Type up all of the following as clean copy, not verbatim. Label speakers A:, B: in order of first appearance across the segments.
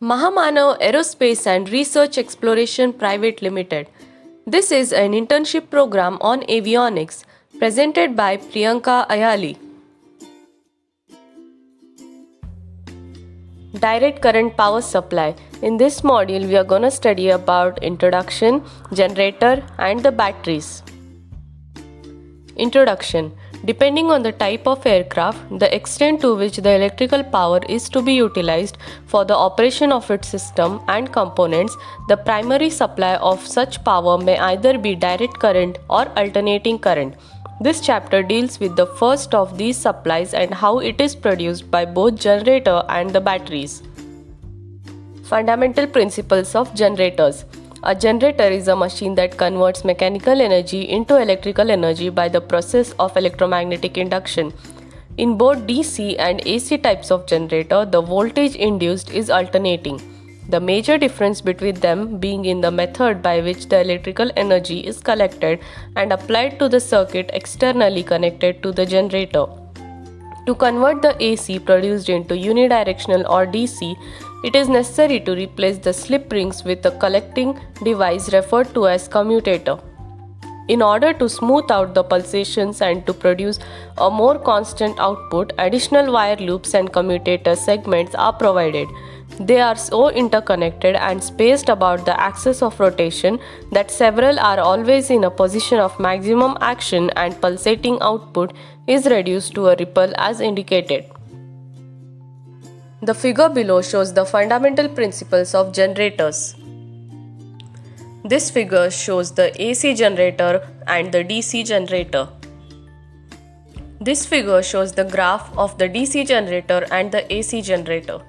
A: Mahamanav Aerospace and Research Exploration Private Limited. This is an internship program on avionics presented by Priyanka Ayali. Direct current power supply. In this module, we are going to study about introduction, generator, and the batteries. Introduction. Depending on the type of aircraft, the extent to which the electrical power is to be utilized for the operation of its system and components, the primary supply of such power may either be direct current or alternating current. This chapter deals with the first of these supplies and how it is produced by both generator and the batteries. Fundamental principles of generators. A generator is a machine that converts mechanical energy into electrical energy by the process of electromagnetic induction. In both DC and AC types of generator, the voltage induced is alternating. The major difference between them being in the method by which the electrical energy is collected and applied to the circuit externally connected to the generator. To convert the AC produced into unidirectional or DC, it is necessary to replace the slip rings with a collecting device referred to as commutator. In order to smooth out the pulsations and to produce a more constant output, additional wire loops and commutator segments are provided. They are so interconnected and spaced about the axis of rotation that several are always in a position of maximum action and pulsating output is reduced to a ripple as indicated. The figure below shows the fundamental principles of generators. This figure shows the AC generator and the DC generator. This figure shows the graph of the DC generator and the AC generator.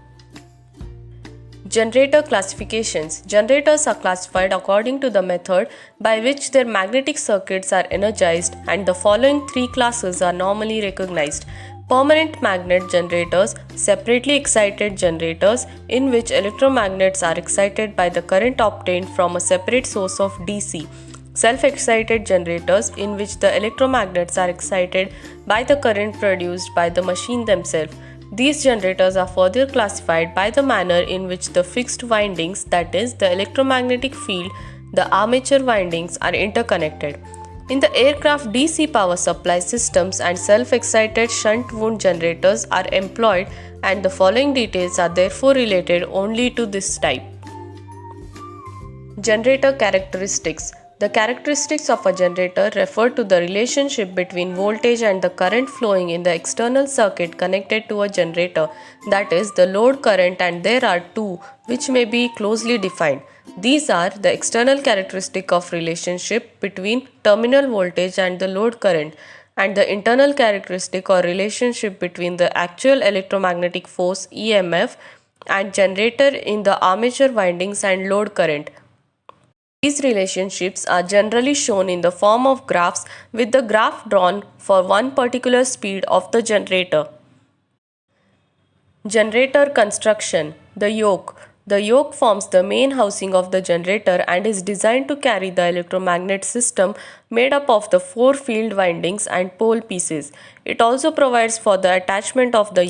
A: Generator classifications. Generators are classified according to the method by which their magnetic circuits are energized, and the following three classes are normally recognized. Permanent magnet generators, separately excited generators in which electromagnets are excited by the current obtained from a separate source of DC. Self-excited generators in which the electromagnets are excited by the current produced by the machine themselves. These generators are further classified by the manner in which the fixed windings, that is, the electromagnetic field, the armature windings, are interconnected. In the aircraft, DC power supply systems and self-excited shunt wound generators are employed, and the following details are therefore related only to this type. Generator characteristics. The characteristics of a generator refer to the relationship between voltage and the current flowing in the external circuit connected to a generator, that is, the load current, and there are two which may be closely defined. These are the external characteristic of relationship between terminal voltage and the load current, and the internal characteristic or relationship between the actual electromagnetic force EMF and generator in the armature windings and load current. These relationships are generally shown in the form of graphs, with the graph drawn for one particular speed of the generator. Generator construction. The yoke. The yoke forms the main housing of the generator and is designed to carry the electromagnet system made up of the four field windings and pole pieces. It also provides for the attachment of the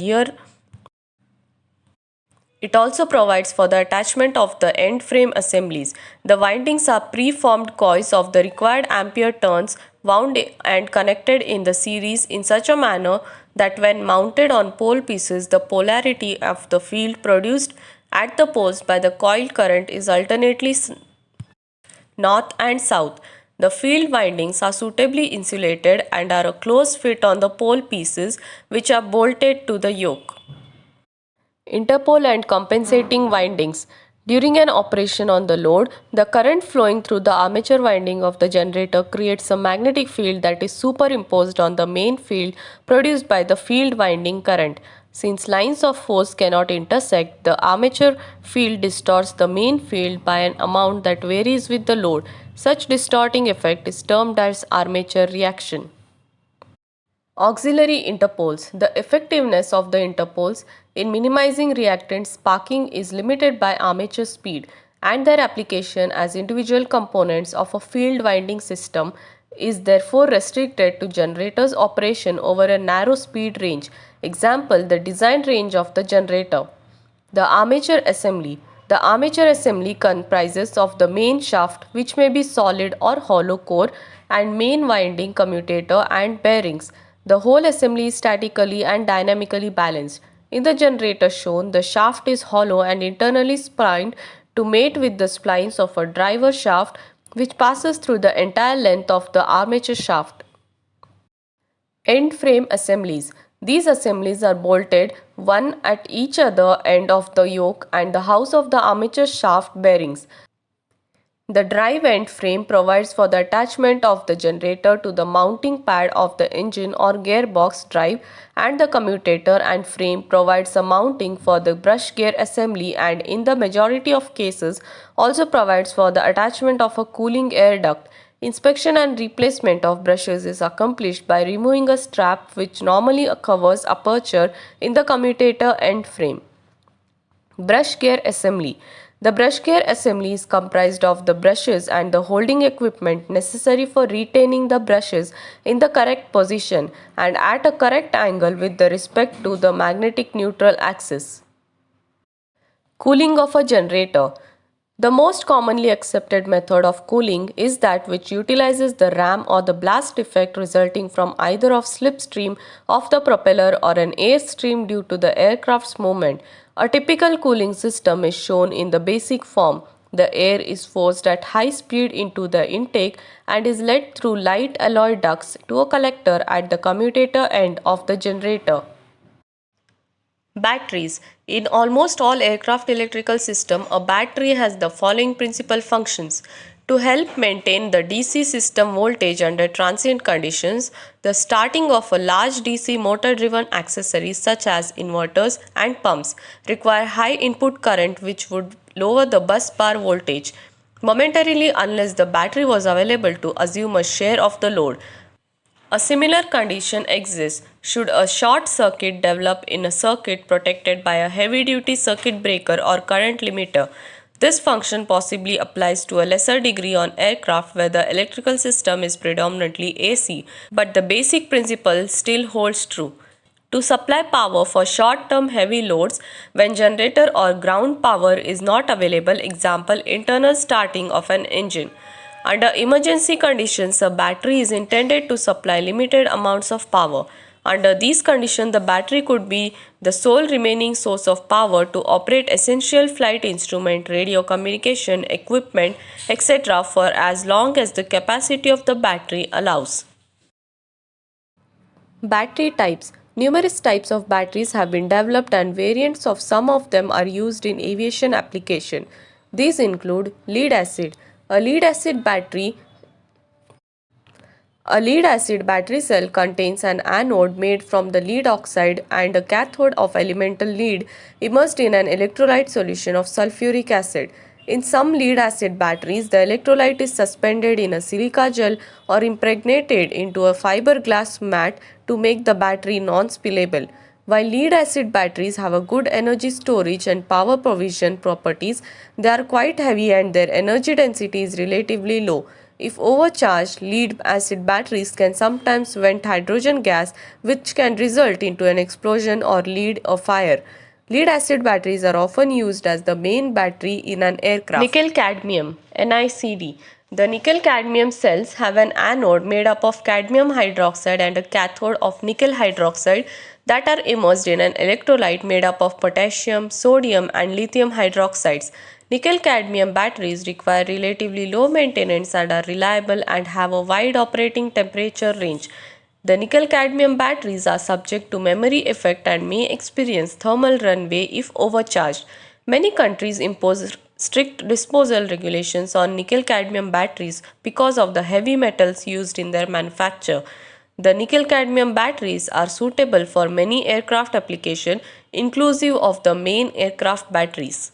A: end frame assemblies. The windings are pre-formed coils of the required ampere turns wound and connected in the series in such a manner that when mounted on pole pieces, the polarity of the field produced at the poles by the coil current is alternately north and south. The field windings are suitably insulated and are a close fit on the pole pieces, which are bolted to the yoke. Interpole and compensating windings. During an operation on the load, the current flowing through the armature winding of the generator creates a magnetic field that is superimposed on the main field produced by the field winding current. Since lines of force cannot intersect, the armature field distorts the main field by an amount that varies with the load. Such distorting effect is termed as armature reaction. Auxiliary interpoles. The effectiveness of the interpoles in minimizing reactant sparking is limited by armature speed, and their application as individual components of a field winding system is therefore restricted to generators' operation over a narrow speed range. Example, the design range of the generator. The armature assembly. The armature assembly comprises of the main shaft, which may be solid or hollow core, and main winding, commutator and bearings. The whole assembly is statically and dynamically balanced. In the generator shown, the shaft is hollow and internally splined to mate with the splines of a driver shaft, which passes through the entire length of the armature shaft. End frame assemblies. These assemblies are bolted one at each other end of the yoke and the house of the armature shaft bearings. The drive end frame provides for the attachment of the generator to the mounting pad of the engine or gearbox drive, and the commutator and frame provides a mounting for the brush gear assembly, and in the majority of cases also provides for the attachment of a cooling air duct. Inspection and replacement of brushes is accomplished by removing a strap which normally covers aperture in the commutator end frame. Brush gear assembly. The brush gear assembly is comprised of the brushes and the holding equipment necessary for retaining the brushes in the correct position and at a correct angle with respect to the magnetic neutral axis. Cooling of a generator. The most commonly accepted method of cooling is that which utilizes the ram or the blast effect resulting from either of slipstream of the propeller or an airstream due to the aircraft's movement. A typical cooling system is shown in the basic form. The air is forced at high speed into the intake and is led through light alloy ducts to a collector at the commutator end of the generator. Batteries. In almost all aircraft electrical system, a battery has the following principal functions. To help maintain the DC system voltage under transient conditions, the starting of a large DC motor-driven accessories such as inverters and pumps require high input current which would lower the bus bar voltage momentarily unless the battery was available to assume a share of the load. A similar condition exists should a short circuit develop in a circuit protected by a heavy-duty circuit breaker or current limiter. This function possibly applies to a lesser degree on aircraft where the electrical system is predominantly AC, but the basic principle still holds true. To supply power for short-term heavy loads when generator or ground power is not available, example internal starting of an engine. Under emergency conditions, a battery is intended to supply limited amounts of power. Under these conditions, the battery could be the sole remaining source of power to operate essential flight instrument, radio communication, equipment, etc. for as long as the capacity of the battery allows. Battery types. Numerous types of batteries have been developed and variants of some of them are used in aviation application. These include lead acid. A lead acid battery cell contains an anode made from the lead oxide and a cathode of elemental lead immersed in an electrolyte solution of sulfuric acid. In some lead acid batteries, the electrolyte is suspended in a silica gel or impregnated into a fiberglass mat to make the battery non-spillable. While lead acid batteries have a good energy storage and power provision properties, they are quite heavy and their energy density is relatively low. If overcharged, lead acid batteries can sometimes vent hydrogen gas, which can result into an explosion or lead or fire. Lead acid batteries are often used as the main battery in an aircraft. Nickel cadmium (NiCd). The nickel cadmium cells have an anode made up of cadmium hydroxide and a cathode of nickel hydroxide that are immersed in an electrolyte made up of potassium, sodium and lithium hydroxides. Nickel cadmium batteries require relatively low maintenance and are reliable and have a wide operating temperature range. The nickel cadmium batteries are subject to memory effect and may experience thermal runaway if overcharged. Many countries impose strict disposal regulations on nickel cadmium batteries because of the heavy metals used in their manufacture. The nickel cadmium batteries are suitable for many aircraft applications, inclusive of the main aircraft batteries.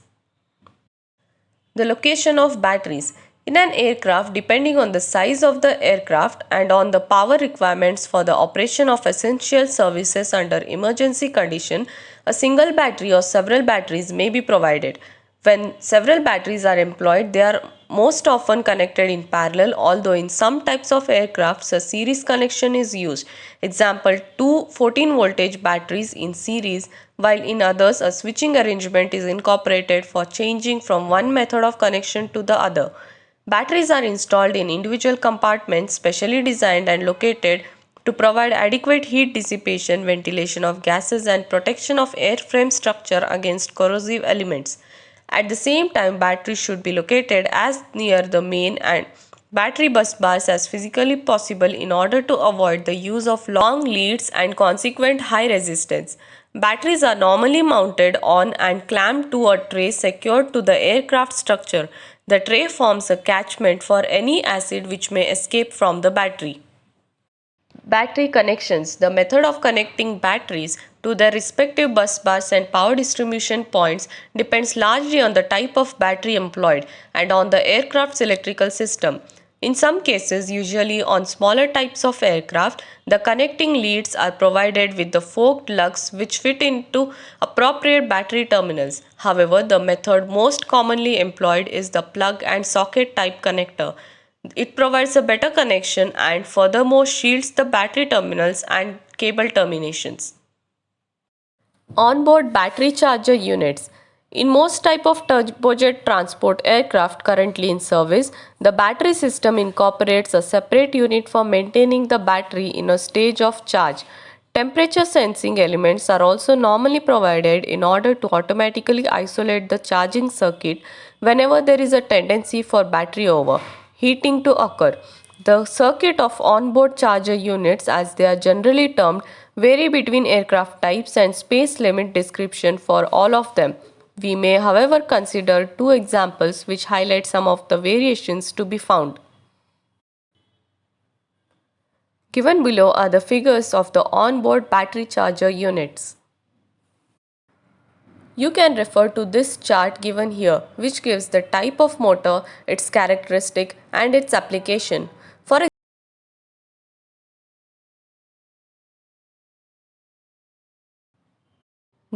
A: The location of batteries. In an aircraft, depending on the size of the aircraft and on the power requirements for the operation of essential services under emergency condition, a single battery or several batteries may be provided. When several batteries are employed, they are most often connected in parallel, although in some types of aircrafts a series connection is used. Example, two 14 voltage batteries in series while in others a switching arrangement is incorporated for changing from one method of connection to the other. Batteries are installed in individual compartments specially designed and located to provide adequate heat dissipation, ventilation of gases, and protection of airframe structure against corrosive elements. At the same time, batteries should be located as near the main and battery bus bars as physically possible in order to avoid the use of long leads and consequent high resistance. Batteries are normally mounted on and clamped to a tray secured to the aircraft structure. The tray forms a catchment for any acid which may escape from the battery. Battery connections. The method of connecting batteries to their respective bus bars and power distribution points depends largely on the type of battery employed and on the aircraft's electrical system. In some cases, usually on smaller types of aircraft, the connecting leads are provided with the forked lugs which fit into appropriate battery terminals. However, the method most commonly employed is the plug and socket type connector. It provides a better connection and furthermore shields the battery terminals and cable terminations. Onboard battery charger units. In most type of turbojet transport aircraft currently in service, the battery system incorporates a separate unit for maintaining the battery in a stage of charge. Temperature sensing elements are also normally provided in order to automatically isolate the charging circuit whenever there is a tendency for battery overheating to occur. The circuit of onboard charger units, as they are generally termed, vary between aircraft types and space limit description for all of them. We may, however, consider two examples which highlight some of the variations to be found. Given below are the figures of the onboard battery charger units. You can refer to this chart given here, which gives the type of motor, its characteristic, and its application. For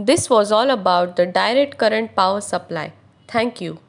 A: This was all about the direct current power supply. Thank you.